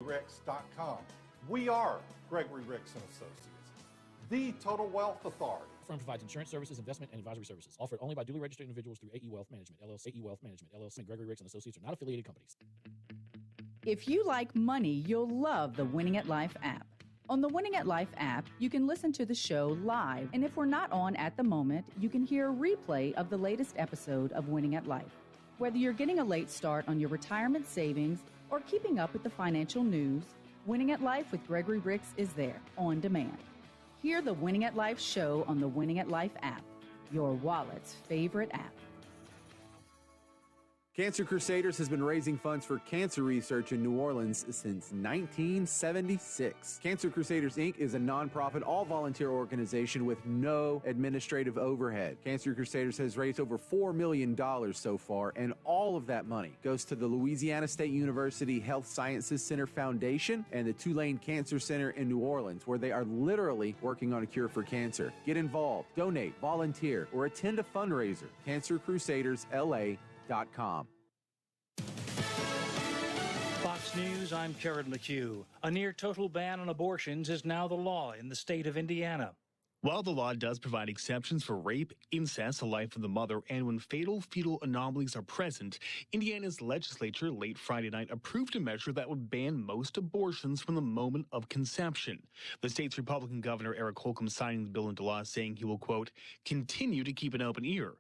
GregoryRicks.com. We are Gregory Ricks and Associates, the total wealth authority. The firm provides insurance services, investment, and advisory services offered only by duly registered individuals through AE Wealth Management, LLC. AE Wealth Management, LLC, and Gregory Ricks and Associates are not affiliated companies. If you like money, you'll love the Winning at Life app. On the Winning at Life app, you can listen to the show live, and if we're not on at the moment, you can hear a replay of the latest episode of Winning at Life. Whether you're getting a late start on your retirement savings or keeping up with the financial news, Winning at Life with Gregory Ricks is there, on demand. Hear the Winning at Life show on the Winning at Life app, your wallet's favorite app. Cancer Crusaders has been raising funds for cancer research in New Orleans since 1976. Cancer Crusaders, Inc. is a nonprofit, all-volunteer organization with no administrative overhead. Cancer Crusaders has raised over $4 million so far, and all of that money goes to the Louisiana State University Health Sciences Center Foundation and the Tulane Cancer Center in New Orleans, where they are literally working on a cure for cancer. Get involved, donate, volunteer, or attend a fundraiser. CancerCrusadersLA.com. Fox News, I'm Jared McHugh. A near-total ban on abortions is now the law in the state of Indiana. While the law does provide exceptions for rape, incest, the life of the mother, and when fatal fetal anomalies are present, Indiana's legislature late Friday night approved a measure that would ban most abortions from the moment of conception. The state's Republican governor, Eric Holcomb, signing the bill into law, saying he will, quote, continue to keep an open ear.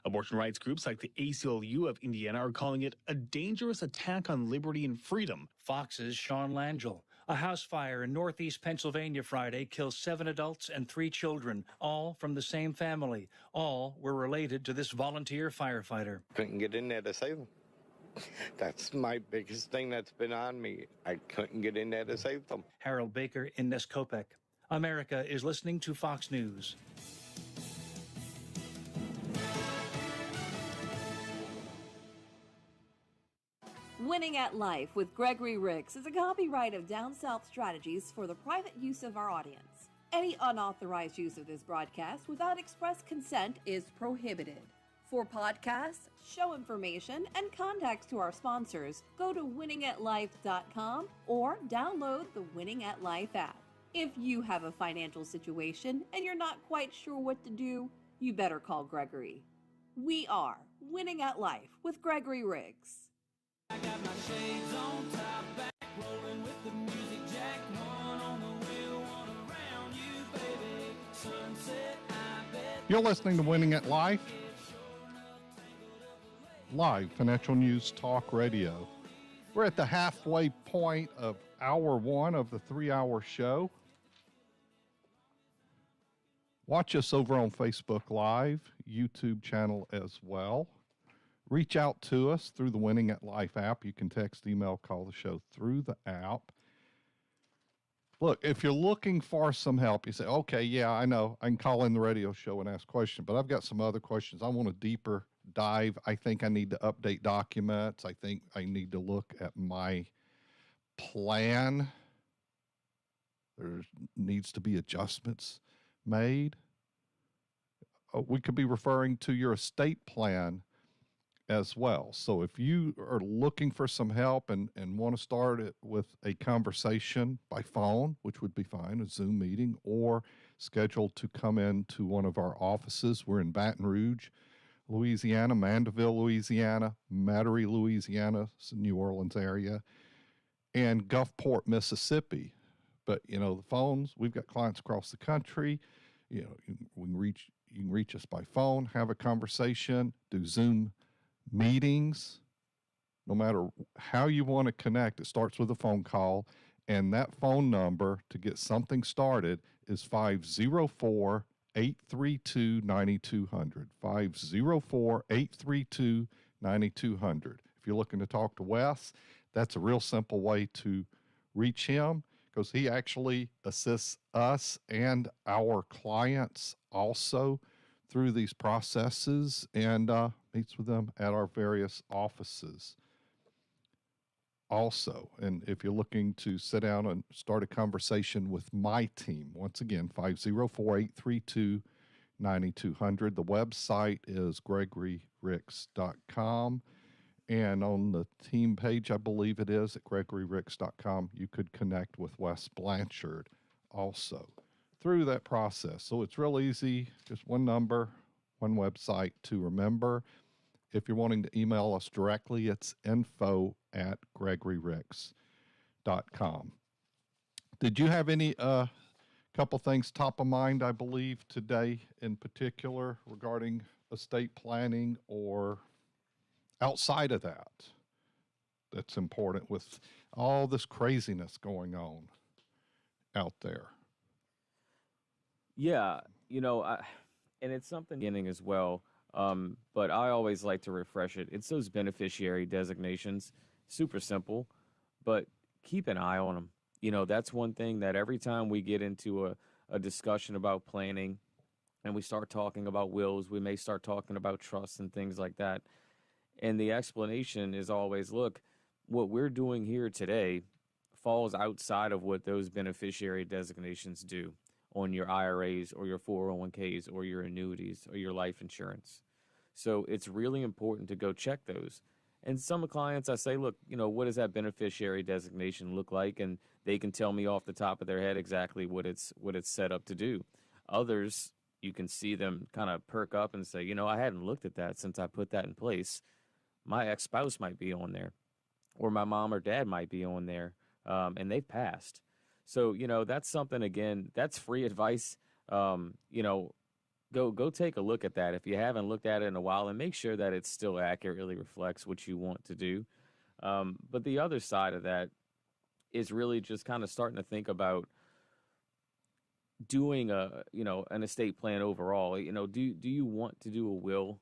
Abortion rights groups like the ACLU of Indiana are calling it a dangerous attack on liberty and freedom. Fox's Sean Langell. A house fire in northeast Pennsylvania Friday kills 7 adults and 3 children, all from the same family. All were related to this volunteer firefighter. Couldn't get in there to save them. That's my biggest thing that's been on me. I couldn't get in there to save them. Harold Baker in Nescopec. America is listening to Fox News. Winning at Life with Gregory Ricks is a copyright of Down South Strategies for the private use of our audience. Any unauthorized use of this broadcast without express consent is prohibited. For podcasts, show information, and contacts to our sponsors, go to winningatlife.com or download the Winning at Life app. If you have a financial situation and you're not quite sure what to do, you better call Gregory. We are Winning at Life with Gregory Ricks. I got my shades on, top back, rolling with the music jack. One on the wheel, one around you, baby. Sunset, I bet. You're listening to Winning at Life, live financial news talk radio. We're at the halfway point of hour 1 of the 3-hour show. Watch us over on Facebook Live, YouTube channel as well. Reach out to us through the Winning at Life app. You can text, email, call the show through the app. Look, if you're looking for some help, you say, okay, yeah, I know. I can call in the radio show and ask questions, but I've got some other questions. I want a deeper dive. I think I need to update documents. I think I need to look at my plan. There needs to be adjustments made. We could be referring to your estate plan as well. So if you are looking for some help and want to start it with a conversation by phone, which would be fine, a Zoom meeting, or scheduled to come into one of our offices. We're in Baton Rouge, Louisiana, Mandeville, Louisiana, Metairie, Louisiana, it's the New Orleans area, and Gulfport, Mississippi. But, the phones, we've got clients across the country. You can reach us by phone, have a conversation, do Zoom meetings. No matter how you want to connect, it starts with a phone call, and that phone number to get something started is 504-832-9200. 504-832-9200. If you're looking to talk to Wes, that's a real simple way to reach him, because he actually assists us and our clients also through these processes, and meets with them at our various offices also. And if you're looking to sit down and start a conversation with my team, once again, 504-832-9200. The website is GregoryRicks.com. And on the team page, I believe it is at gregoryricks.com, you could connect with Wes Blanchard also through that process. So it's real easy, just one number, one website to remember. If you're wanting to email us directly, it's info@gregoryricks.com. Did you have any couple things top of mind, I believe, today in particular regarding estate planning or outside of that that's important with all this craziness going on out there? Yeah, and it's something beginning as well. But I always like to refresh it. It's those beneficiary designations, super simple, but keep an eye on them. That's one thing that every time we get into a discussion about planning and we start talking about wills, we may start talking about trusts and things like that. And the explanation is always, look, what we're doing here today falls outside of what those beneficiary designations do on your IRAs or your 401ks or your annuities or your life insurance. So it's really important to go check those. And some clients, I say, look, what does that beneficiary designation look like? And they can tell me off the top of their head exactly what it's set up to do. Others, you can see them kind of perk up and say, I hadn't looked at that since I put that in place. My ex-spouse might be on there, or my mom or dad might be on there, and they've passed. So, that's something, again, that's free advice. Go take a look at that if you haven't looked at it in a while, and make sure that it still accurately reflects what you want to do. But the other side of that is really just kind of starting to think about doing an estate plan overall. Do you want to do a will?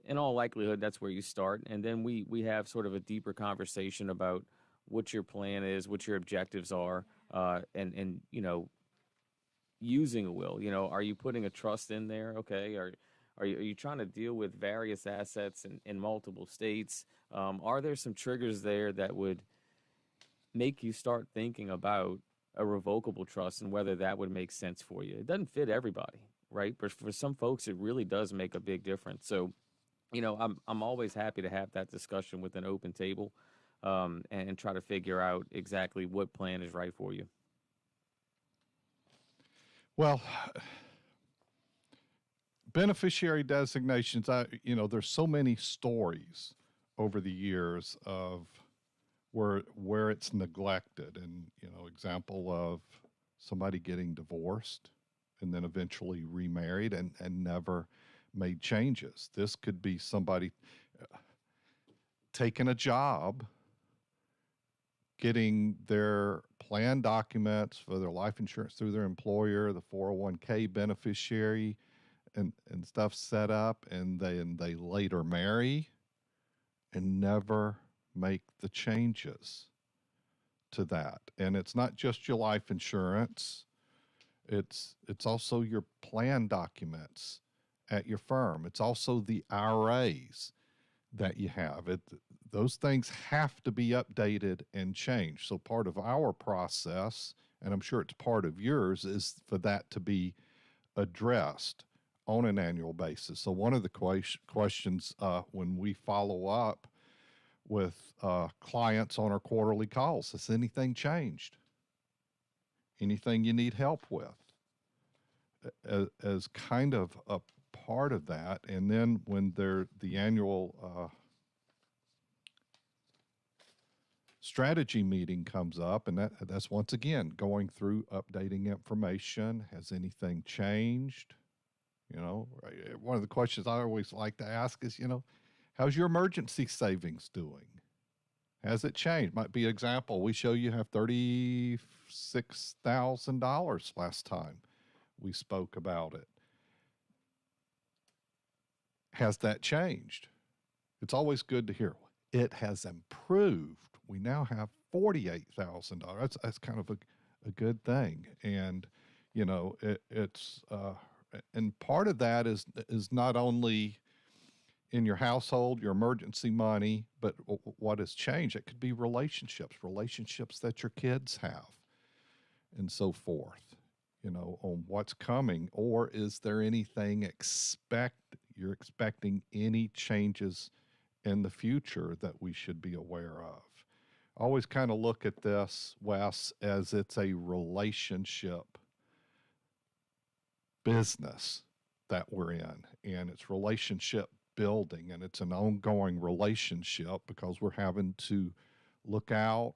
In all likelihood, that's where you start. And then we have sort of a deeper conversation about what your plan is, what your objectives are, and using a will. Are you putting a trust in there? Okay. Are you trying to deal with various assets in multiple states? Are there some triggers there that would make you start thinking about a revocable trust and whether that would make sense for you? It doesn't fit everybody, right? But for some folks, it really does make a big difference. So, I'm always happy to have that discussion with an open table, and try to figure out exactly what plan is right for you. Well, beneficiary designations, there's so many stories over the years of where it's neglected, and example of somebody getting divorced and then eventually remarried and never made changes. This could be somebody taking a job, getting their plan documents for their life insurance through their employer, the 401k beneficiary and stuff set up, and then they later marry and never make the changes to that. And it's not just your life insurance, it's also your plan documents at your firm. It's also the IRAs that you have. Those things have to be updated and changed. So part of our process, and I'm sure it's part of yours, is for that to be addressed on an annual basis. So one of the questions when we follow up with clients on our quarterly calls, has anything changed? Anything you need help with? As kind of a part of that. And then when the annual strategy meeting comes up, and that's once again going through updating information. Has anything changed? One of the questions I always like to ask is, how's your emergency savings doing? Has it changed? Might be an example. We show you have $36,000 last time we spoke about it. Has that changed? It's always good to hear it has improved. We now have $48,000. That's kind of a good thing. And, it's, and part of that is not only in your household, your emergency money, but what has changed. It could be relationships that your kids have and so forth, on what's coming. Or is there anything you're expecting any changes in the future that we should be aware of. I always kind of look at this, Wes, as it's a relationship business that we're in, and it's relationship building, and it's an ongoing relationship because we're having to look out,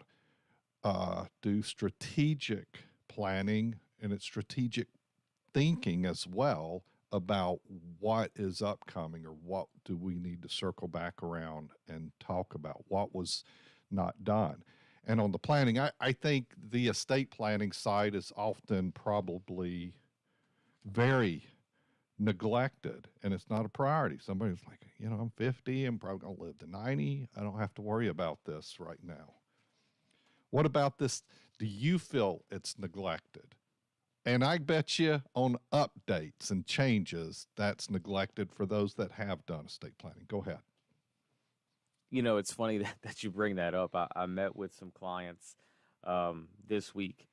do strategic planning, and it's strategic thinking as well about what is upcoming or what do we need to circle back around and talk about what was not done. And on the planning, I think the estate planning side is often probably very neglected, and it's not a priority. Somebody's like, I'm 50, I'm probably going to live to 90. I don't have to worry about this right now. What about this? Do you feel it's neglected? And I bet you on updates and changes, that's neglected for those that have done estate planning. Go ahead. It's funny that you bring that up. I met with some clients this week,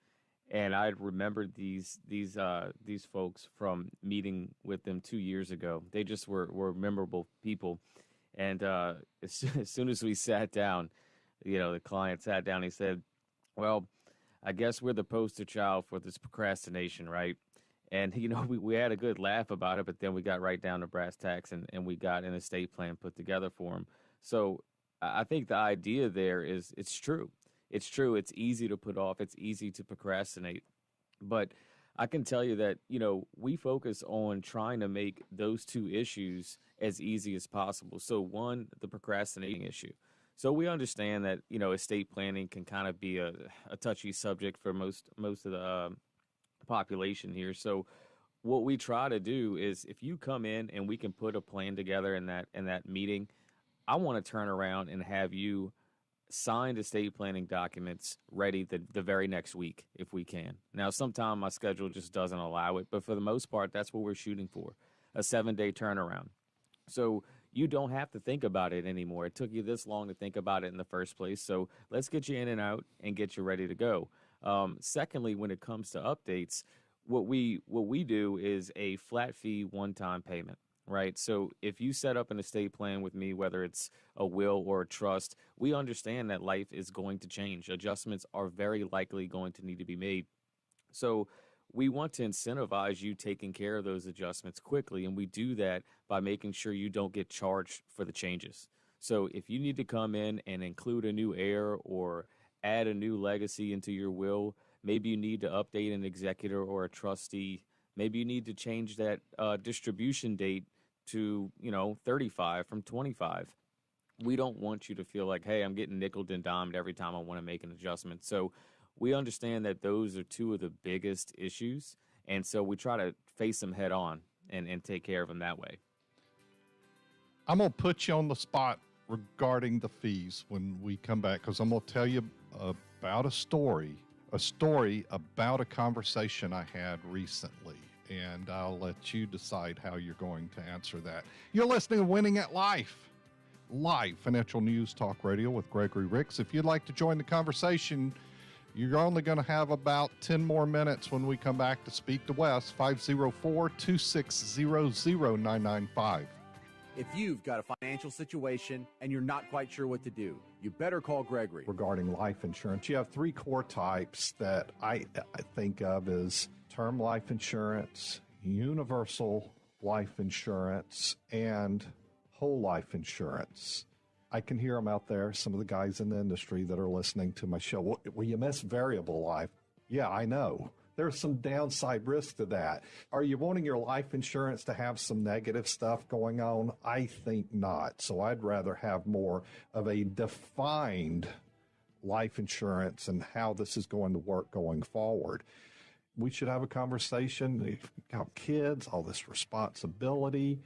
and I remembered these folks from meeting with them 2 years ago. They just were memorable people. And as soon as we sat down, the client sat down, he said, well, I guess we're the poster child for this procrastination, right? And, we had a good laugh about it, but then we got right down to brass tacks and we got an estate plan put together for them. So I think the idea there is it's true. It's true. It's easy to put off. It's easy to procrastinate. But I can tell you that, we focus on trying to make those two issues as easy as possible. So one, the procrastinating issue. So we understand that, estate planning can kind of be a touchy subject for most of the population here. So what we try to do is if you come in and we can put a plan together in that meeting, I want to turn around and have you signed estate planning documents ready the very next week if we can. Now, sometimes my schedule just doesn't allow it, but for the most part, that's what we're shooting for, a 7-day turnaround. So you don't have to think about it anymore. It took you this long to think about it in the first place. So let's get you in and out and get you ready to go. Secondly, when it comes to updates, what we do is a flat fee one-time payment, right? So if you set up an estate plan with me, whether it's a will or a trust, we understand that life is going to change. Adjustments are very likely going to need to be made. So we want to incentivize you taking care of those adjustments quickly, and we do that by making sure you don't get charged for the changes. So if you need to come in and include a new heir or add a new legacy into your will, maybe you need to update an executor or a trustee, maybe you need to change that distribution date to 35 from 25. We don't want you to feel like, hey, I'm getting nickeled and dimed every time I want to make an adjustment. So we understand that those are two of the biggest issues, and so we try to face them head on and take care of them that way. I'm going to put you on the spot regarding the fees when we come back, because I'm going to tell you about a story about a conversation I had recently, and I'll let you decide how you're going to answer that. You're listening to Winning at Life, live financial news talk radio with Gregory Ricks. If you'd like to join the conversation, you're only going to have about 10 more minutes when we come back to speak to Wes, 504-260-0995. If you've got a financial situation and you're not quite sure what to do, you better call Gregory. Regarding life insurance, you have three core types that I think of as term life insurance, universal life insurance, and whole life insurance. I can hear them out there, some of the guys in the industry that are listening to my show. Well, you miss variable life. Yeah, I know. There's some downside risk to that. Are you wanting your life insurance to have some negative stuff going on? I think not. So I'd rather have more of a defined life insurance and how this is going to work going forward. We should have a conversation. We've got kids, all this responsibility.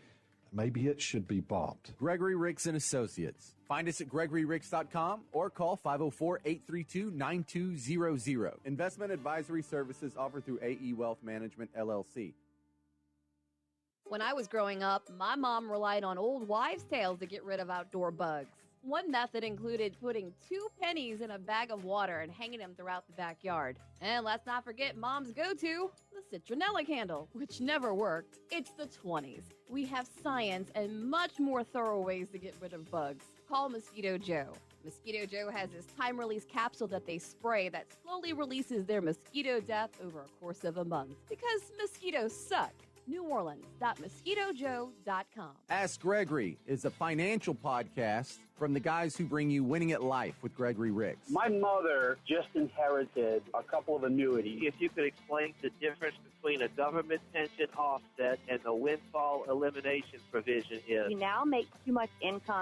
Maybe it should be bumped. Gregory Ricks and Associates. Find us at GregoryRicks.com or call 504-832-9200. Investment advisory services offered through AE Wealth Management, LLC. When I was growing up, my mom relied on old wives' tales to get rid of outdoor bugs. One method included putting 2 pennies in a bag of water and hanging them throughout the backyard. And let's not forget Mom's go-to, the citronella candle, which never worked. It's the 20s. We have science and much more thorough ways to get rid of bugs. call Mosquito Joe. Mosquito Joe has this time-release capsule that they spray that slowly releases their mosquito death over a course of a month. Because mosquitoes suck. NewOrleans.mosquitojoe.com. Ask Gregory is a financial podcast from the guys who bring you Winning at Life with Gregory Ricks. My mother just inherited a couple of annuities. If you could explain the difference between a government pension offset and the windfall elimination provision is. You now make too much income